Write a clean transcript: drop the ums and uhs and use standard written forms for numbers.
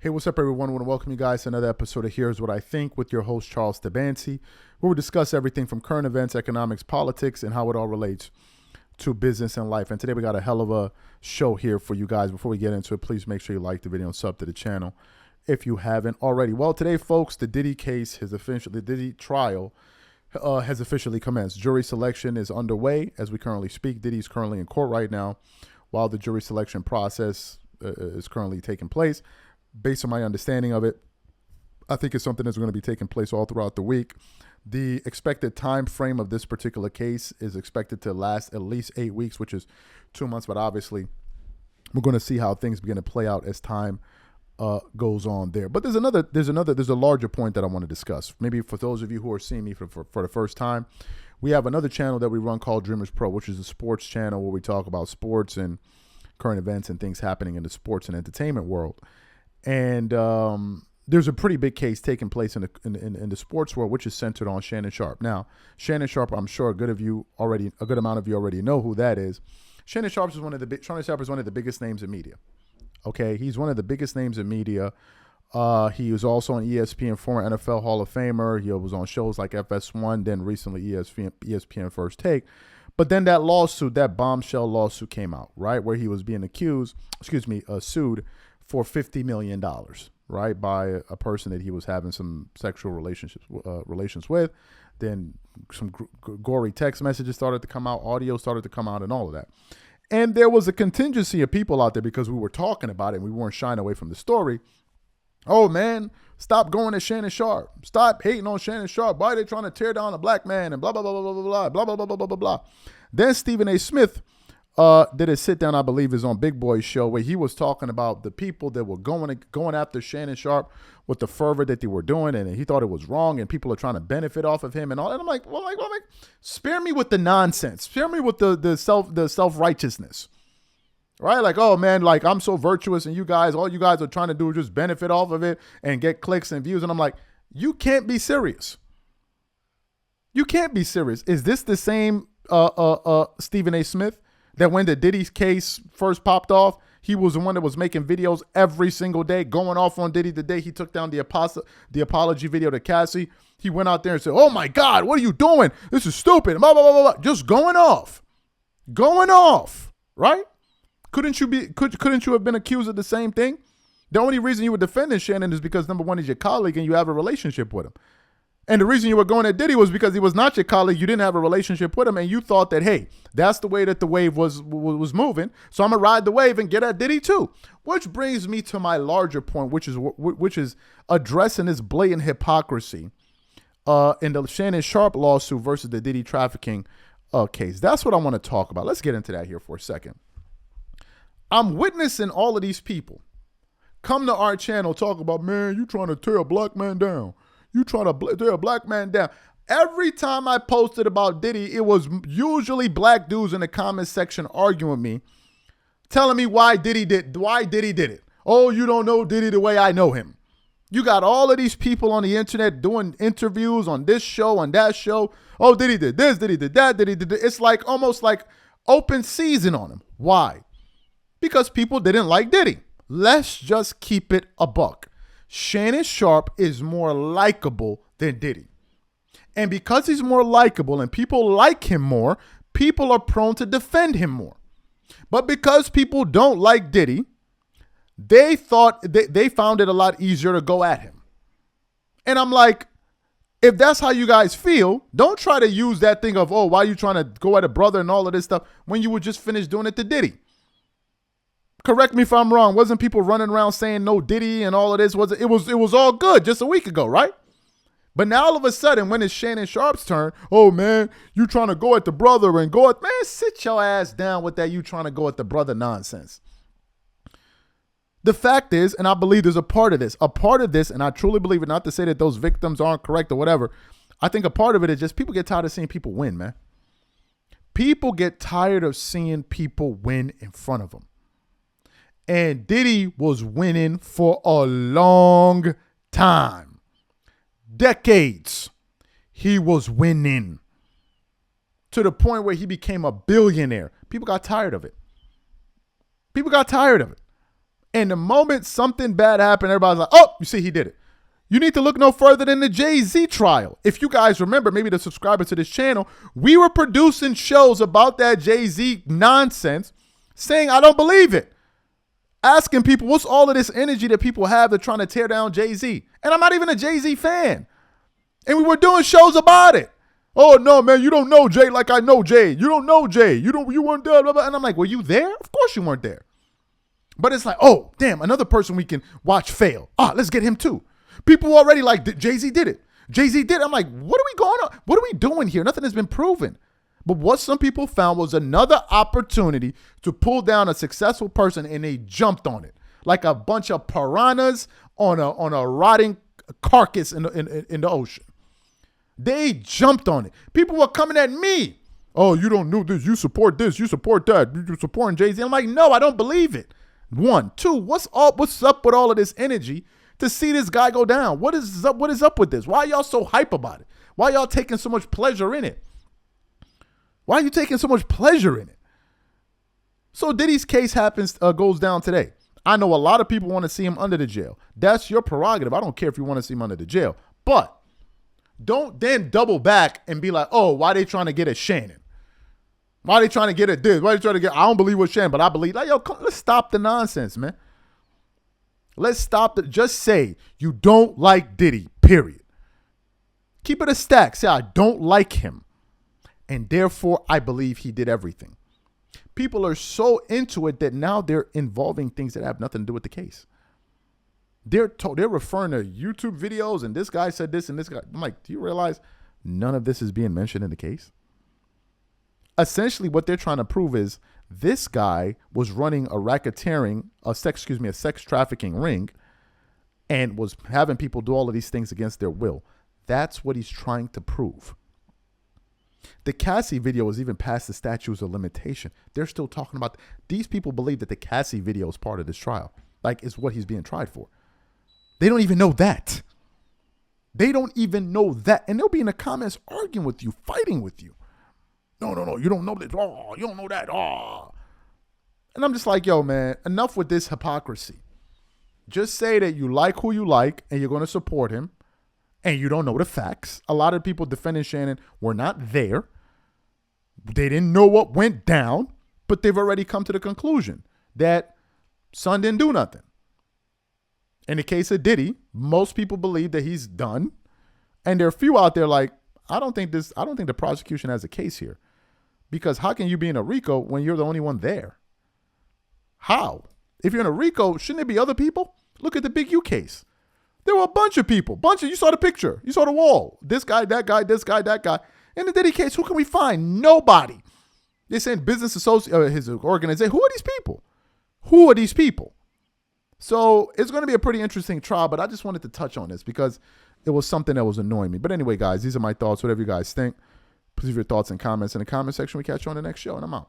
Hey, what's up, everyone? I want to welcome you guys to another episode of Here's What I Think with your host, Charles Tabansi, where we discuss everything from current events, economics, politics, and how it all relates to business and life. And today we got a hell of a show here for you guys. Before we get into it, please make sure you like the video and sub to the channel if you haven't already. Well, today, folks, the Diddy case has officially, the Diddy trial has officially commenced. Jury selection is underway as we currently speak. Diddy's currently in court right now while the jury selection process is currently taking place. Based on my understanding of it, I think it's something that's going to be taking place all throughout the week. The expected time frame of this particular case is expected to last at least 8 weeks, which is 2 months. But obviously, we're going to see how things begin to play out as time goes on there. But there's a larger point that I want to discuss. Maybe for those of you who are seeing me for the first time, we have another channel that we run called Dreamers Pro, which is a sports channel where we talk about sports and current events and things happening in the sports and entertainment world. And there's a pretty big case taking place in the sports world, which is centered on Shannon Sharpe. Now, Shannon Sharpe, I'm sure a good amount of you already know who that is. Shannon Sharpe is one of the biggest names in media. Okay, he's one of the biggest names in media. He was also on ESPN, former NFL Hall of Famer. He was on shows like FS1, then recently ESPN First Take. But then that bombshell lawsuit came out, right, where he was being sued for $50 million, right, by a person that he was having some sexual relations with. Then some gory text messages started to come out, audio started to come out, and all of that. And there was a contingency of people out there, because we were talking about it and we weren't shying away from the story. Oh, man, stop going at Shannon Sharpe. Stop hating on Shannon Sharpe. Why are they trying to tear down a black man and blah, blah, blah, blah, blah, blah, blah, blah, blah, blah, blah, blah, blah. Then Stephen A. Smith did a sit down, I believe, is on Big Boy's show, where he was talking about the people that were going after Shannon Sharpe with the fervor that they were doing, and he thought it was wrong, and people are trying to benefit off of him and all. And I'm like, spare me with the nonsense, spare me with the self-righteousness, right? Like, oh man, like I'm so virtuous, and all you guys are trying to do is just benefit off of it and get clicks and views. And I'm like, you can't be serious. You can't be serious. Is this the same Stephen A. Smith that when the Diddy case first popped off, he was the one that was making videos every single day, going off on Diddy? The day he took down the apology video to Cassie, he went out there and said, oh my God, what are you doing? This is stupid. Blah, blah, blah, blah, blah. Just going off, right? Couldn't you have been accused of the same thing? The only reason you were defending Shannon is because, number one, he's your colleague and you have a relationship with him. And the reason you were going at Diddy was because he was not your colleague. You didn't have a relationship with him, and you thought that, hey, that's the way that the wave was moving, so I'm gonna ride the wave and get at Diddy too. Which brings me to my larger point, which is addressing this blatant hypocrisy in the Shannon Sharpe lawsuit versus the Diddy Trafficking case. That's what I want to talk about. Let's get into that here for a second. I'm witnessing all of these people come to our channel talk about, man, you trying to tear a black man down. You trying to tear a black man down. Every time I posted about Diddy, it was usually black dudes in the comment section arguing with me, telling me why Diddy did it. Oh, you don't know Diddy the way I know him. You got all of these people on the internet doing interviews on this show, on that show. Oh, Diddy did this, Diddy did that, Diddy did this. It's like almost like open season on him. Why? Because people didn't like Diddy. Let's just keep it a buck. Shannon Sharpe is more likable than Diddy. And because he's more likable and people like him more, people are prone to defend him more. But because people don't like Diddy, they found it a lot easier to go at him. And I'm like, if that's how you guys feel, don't try to use that thing of, oh, why are you trying to go at a brother and all of this stuff when you were just finished doing it to Diddy. Correct me if I'm wrong. Wasn't people running around saying no Diddy and all of this? It was all good just a week ago, right? But now all of a sudden, when it's Shannon Sharpe's turn, oh man, you trying to go at the brother and go at, man, sit your ass down with that you trying to go at the brother nonsense. The fact is, and I believe there's a part of this, and I truly believe it, not to say that those victims aren't correct or whatever. I think a part of it is just people get tired of seeing people win, man. People get tired of seeing people win in front of them. And Diddy was winning for a long time. Decades. He was winning. To the point where he became a billionaire. People got tired of it. And the moment something bad happened, everybody's like, oh, you see, he did it. You need to look no further than the Jay-Z trial. If you guys remember, maybe the subscribers to this channel, we were producing shows about that Jay-Z nonsense, saying, I don't believe it. Asking people, what's all of this energy that people have that trying to tear down Jay-Z? And I'm not even a Jay-Z fan. And we were doing shows about it. Oh, no, man, you don't know Jay like I know Jay. You don't know Jay. You weren't there. Blah, blah. And I'm like, were you there? Of course you weren't there. But it's like, oh, damn, another person we can watch fail. Let's get him too. People already like, Jay-Z did it. Jay-Z did it. I'm like, what are we going on? What are we doing here? Nothing has been proven. But what some people found was another opportunity to pull down a successful person, and they jumped on it like a bunch of piranhas on a rotting carcass in the ocean. They jumped on it. People were coming at me. Oh, you don't know this. You support this. You support that. You're supporting Jay-Z. I'm like, no, I don't believe it. One. Two, what's up with all of this energy to see this guy go down? What is up with this? Why are y'all so hype about it? Why are y'all taking so much pleasure in it? Why are you taking so much pleasure in it? So Diddy's case goes down today. I know a lot of people want to see him under the jail. That's your prerogative. I don't care if you want to see him under the jail. But don't then double back and be like, oh, why they trying to get at Shannon? Why they trying to get at this? Why they trying to get, I don't believe what Shannon, but I believe. Like, yo, let's stop the nonsense, man. Let's stop just say you don't like Diddy, period. Keep it a stack. Say, I don't like him. And therefore, I believe he did everything. People are so into it that now they're involving things that have nothing to do with the case. They're referring to YouTube videos and this guy said this and this guy. I'm like, do you realize none of this is being mentioned in the case? Essentially, what they're trying to prove is this guy was running a sex trafficking ring and was having people do all of these things against their will. That's what he's trying to prove. The Cassie video was even past the statutes of limitation. They're still talking about, these people believe that the Cassie video is part of this trial. Like, it's what he's being tried for. They don't even know that. They don't even know that. And they'll be in the comments arguing with you, fighting with you. No, you don't know this. Oh, you don't know that. Oh. And I'm just like, yo, man, enough with this hypocrisy. Just say that you like who you like and you're going to support him and you don't know the facts. A lot of people defending Shannon were not there. They didn't know what went down, but they've already come to the conclusion that son didn't do nothing. In the case of Diddy, most people believe that he's done. And there are a few out there like, I don't think the prosecution has a case here. Because how can you be in a RICO when you're the only one there? How? If you're in a RICO, shouldn't there be other people? Look at the Big U case. There were a bunch of people. You saw the picture. You saw the wall. This guy, that guy, this guy, that guy. In the Diddy case, who can we find? Nobody. They're saying business associate, his organization. Who are these people? Who are these people? So it's going to be a pretty interesting trial, but I just wanted to touch on this because it was something that was annoying me. But anyway, guys, these are my thoughts. Whatever you guys think, please leave your thoughts and comments in the comment section. We catch you on the next show, and I'm out.